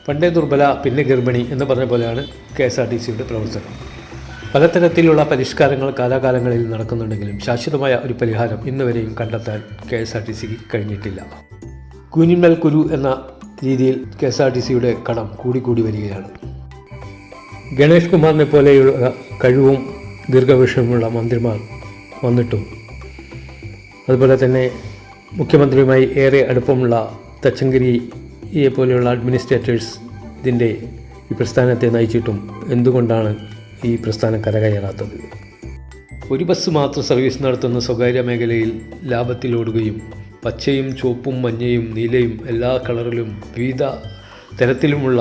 പണ്ടേ ദുർബല പിന്നെ ഗർഭിണി എന്ന് പറഞ്ഞ പോലെയാണ് KSRTCയുടെ പ്രവർത്തനം. പലതരത്തിലുള്ള പരിഷ്കാരങ്ങൾ കാലാകാലങ്ങളിൽ നടക്കുന്നുണ്ടെങ്കിലും ശാശ്വതമായ ഒരു പരിഹാരം ഇന്നുവരെയും കണ്ടെത്താൻ KSRTCക്ക് കഴിഞ്ഞിട്ടില്ല. കൂനിന്മേൽ കുരു എന്ന രീതിയിൽ KSRTCയുടെ കടം കൂടിക്കൂടി വരികയാണ്. ഗണേഷ് കുമാറിനെ പോലെയുള്ള കഴിവും ദീർഘവീക്ഷണമുള്ള മന്ത്രിമാർ വന്നിട്ടും, അതുപോലെ തന്നെ മുഖ്യമന്ത്രിയുമായി ഏറെ അടുപ്പമുള്ള തച്ചങ്കരിയെ പോലെയുള്ള അഡ്മിനിസ്ട്രേറ്റേഴ്സ് ഇതിൻ്റെ ഈ പ്രസ്ഥാനത്തെ നയിച്ചിട്ടും എന്തുകൊണ്ടാണ് ഈ പ്രസ്ഥാനം കരകയറാത്തത്? ഒരു ബസ് മാത്രം സർവീസ് നടത്തുന്ന സ്വകാര്യ മേഖലയിൽ ലാഭത്തിലോടുകയും പച്ചയും ചുവപ്പും മഞ്ഞയും നീലയും എല്ലാ കളറിലും വിവിധ തരത്തിലുമുള്ള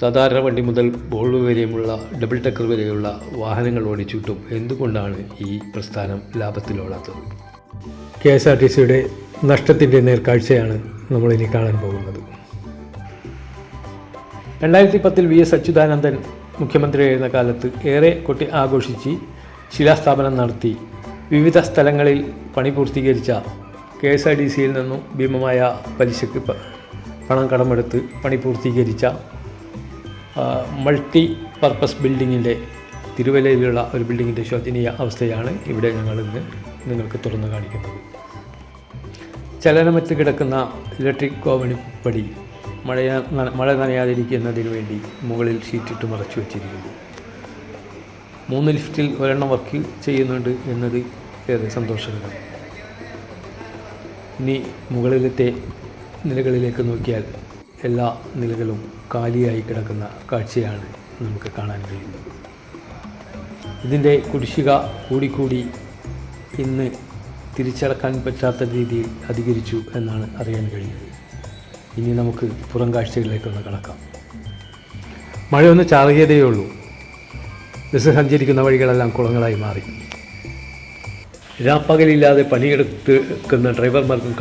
സാധാരണ വണ്ടി മുതൽ ബോൾവ് വരെയുമുള്ള ഡബിൾ ടക്കർ വരെയുള്ള വാഹനങ്ങൾ ഓടിച്ചിട്ടും എന്തുകൊണ്ടാണ് ഈ പ്രസ്ഥാനം ലാഭത്തിലോടാത്തത്? KSRTCയുടെ നഷ്ടത്തിൻ്റെ നേർക്കാഴ്ചയാണ് നമ്മളിനി കാണാൻ പോകുന്നത്. 2010 VS അച്യുതാനന്ദൻ മുഖ്യമന്ത്രിയായിരുന്ന കാലത്ത് ഏറെ കൊട്ടി ആഘോഷിച്ച് ശിലാസ്ഥാപനം നടത്തി വിവിധ സ്ഥലങ്ങളിൽ പണി പൂർത്തീകരിച്ച KSRTCയിൽ നിന്നും ഭീമമായ പലിശക്ക് പണം കടമെടുത്ത് പണി പൂർത്തീകരിച്ച മൾട്ടി പർപ്പസ് ബിൽഡിങ്ങിൻ്റെ തിരുവല്ലയിലുള്ള ഒരു ബിൽഡിങ്ങിൻ്റെ ശോചനീയ അവസ്ഥയാണ് ഇവിടെ ഞങ്ങളിന്ന് നിങ്ങൾക്ക് തുറന്നു കാണിക്കുന്നത്. ചലനമറ്റ് കിടക്കുന്ന ഇലക്ട്രിക് കോവണിപ്പടി മഴ നനയാതിരിക്കുന്നതിന് വേണ്ടി മുകളിൽ ഷീറ്റിട്ട് മറച്ചു വച്ചിരിക്കുന്നു. 3 ലിഫ്റ്റിൽ ഒരെണ്ണം വർക്ക് ചെയ്യുന്നുണ്ട് എന്നത് ഏറെ സന്തോഷകരം. ഇനി മുകളിലത്തെ നിലകളിലേക്ക് നോക്കിയാൽ എല്ലാ നിലകളും കാലിയായി കിടക്കുന്ന കാഴ്ചയാണ് നമുക്ക് കാണാൻ കഴിയുന്നത്. ഇതിൻ്റെ കുടിശ്ശിക കൂടിക്കൂടി ഇന്ന് തിരിച്ചടക്കാൻ പറ്റാത്ത രീതിയിൽ അധികരിച്ചു എന്നാണ് അറിയാൻ കഴിയുന്നത്. ഇനി നമുക്ക് പുറം കാഴ്ചകളിലേക്കൊന്ന് കടക്കാം. മഴയൊന്ന് ചാറിയതേ ഉള്ളൂ. ബസ് സഞ്ചരിക്കുന്ന വഴികളെല്ലാം കുളങ്ങളായി മാറി. രാപ്പകലില്ലാതെ പണിയെടുക്കുന്ന ഡ്രൈവർമാർക്കും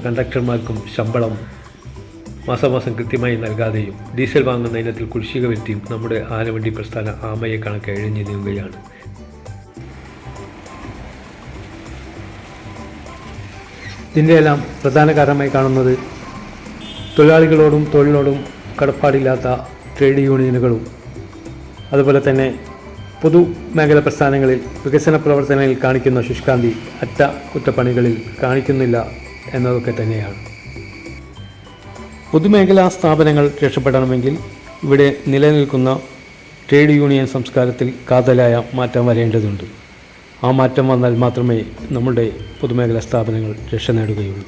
കണ്ടക്ടർമാർക്കും ശമ്പളം മാസാമാസം കൃത്യമായി നൽകാതെയും ഡീസൽ വാങ്ങുന്ന ഇനത്തിൽ കുടിശ്ശിക വരുത്തിയും നമ്മുടെ ആനവണ്ടി പ്രസ്ഥാനം ആമയെ കണക്ക് എഴിഞ്ഞു നീങ്ങുകയാണ്. ഇതിൻ്റെ എല്ലാം പ്രധാന കാരണമായി കാണുന്നത് തൊഴിലാളികളോടും തൊഴിലിനോടും കടപ്പാടില്ലാത്ത ട്രേഡ് യൂണിയനുകളും, അതുപോലെ തന്നെ പൊതുമേഖല പ്രസ്ഥാനങ്ങളിൽ വികസന പ്രവർത്തനങ്ങളിൽ കാണിക്കുന്ന ശുഷ്കാന്തി അറ്റകുറ്റപ്പണികളിൽ കാണിക്കുന്നില്ല എന്നതൊക്കെ തന്നെയാണ്. പൊതുമേഖലാ സ്ഥാപനങ്ങൾ രക്ഷപ്പെടണമെങ്കിൽ ഇവിടെ നിലനിൽക്കുന്ന ട്രേഡ് യൂണിയൻ സംസ്കാരത്തിൽ കാതലായ മാറ്റം വരേണ്ടതുണ്ട്. ആ മാറ്റം വന്നാൽ മാത്രമേ നമ്മുടെ പൊതുമേഖലാ സ്ഥാപനങ്ങൾ രക്ഷ നേടുകയുള്ളൂ.